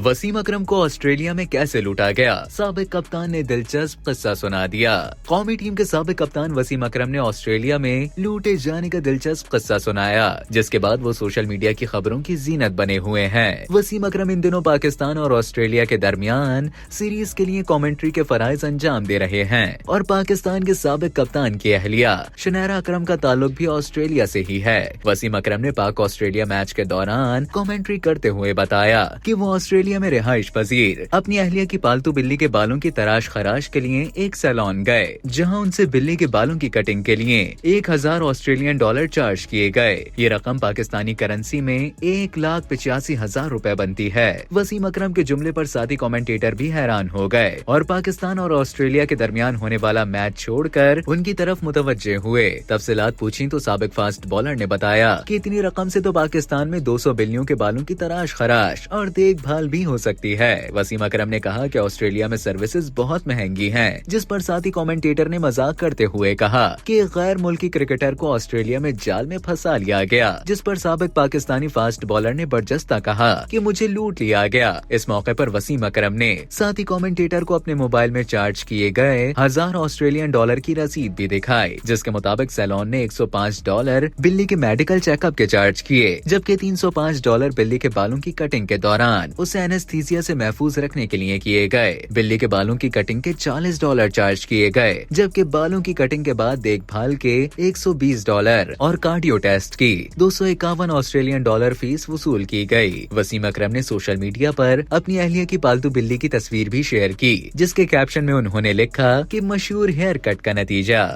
वसीम अकरम को ऑस्ट्रेलिया में कैसे लूटा गया, साबिक कप्तान ने दिलचस्प किस्सा सुना दिया। कौमी टीम के साबिक कप्तान वसीम अकरम ने ऑस्ट्रेलिया में लूटे जाने का दिलचस्प किस्सा सुनाया, जिसके बाद वो सोशल मीडिया की खबरों की जीनत बने हुए हैं। वसीम अकरम इन दिनों पाकिस्तान और ऑस्ट्रेलिया के दरमियान सीरीज के लिए कमेंट्री के फराइज अंजाम दे रहे हैं और पाकिस्तान के साबिक कप्तान की अहलिया शनैरा अकरम का ताल्लुक भी ऑस्ट्रेलिया से ही है। वसीम अकरम ने पाक ऑस्ट्रेलिया मैच के दौरान कमेंट्री करते हुए बताया कि वो ऑस्ट्रेलिया में रिहाइश पजीर अपनी अहलिया की पालतू बिल्ली के बालों की तराश खराश के लिए एक सैलून गए, जहां उनसे बिल्ली के बालों की कटिंग के लिए 1000 ऑस्ट्रेलियन डॉलर चार्ज किए गए। ये रकम पाकिस्तानी करेंसी में 1,85,000 रुपए बनती है। वसीम अकरम के जुमले पर साथी कमेंटेटर भी हैरान हो गए और पाकिस्तान और ऑस्ट्रेलिया के दरमियान होने वाला मैच छोड़कर उनकी तरफ मुतवज्जे हुए। तफसीलात पूछी तो साबिक फास्ट बॉलर ने बताया कि इतनी रकम से तो पाकिस्तान में 200 बिल्लियों के बालों की तराश खराश और देखभाल भी हो सकती है। वसीम अकरम ने कहा कि ऑस्ट्रेलिया में सर्विसेज बहुत महंगी हैं, जिस पर साथी कमेंटेटर ने मजाक करते हुए कहा कि गैर मुल्की क्रिकेटर को ऑस्ट्रेलिया में जाल में फंसा लिया गया, जिस पर साबिक पाकिस्तानी फास्ट बॉलर ने बरजस्ता कहा कि मुझे लूट लिया गया। इस मौके पर वसीम अकरम ने साथी कमेंटेटर को अपने मोबाइल में चार्ज किए गए 1000 ऑस्ट्रेलियन डॉलर की रसीद भी दिखाई, जिसके मुताबिक सैलून ने $105 बिल्ली के मेडिकल चेकअप के चार्ज किए, जबकि $305 बिल्ली के बालों की कटिंग के दौरान उसे एनेस्थीसिया से महफूज रखने के लिए किए गए। बिल्ली के बालों की कटिंग के $40 चार्ज किए गए, जबकि बालों की कटिंग के बाद देखभाल के $120 और कार्डियो टेस्ट की $251 ऑस्ट्रेलियन डॉलर फीस वसूल की गई। वसीम अकरम ने सोशल मीडिया पर अपनी अहलिया की पालतू बिल्ली की तस्वीर भी शेयर की, जिसके कैप्शन में उन्होंने लिखा कि मशहूर हेयर कट का नतीजा।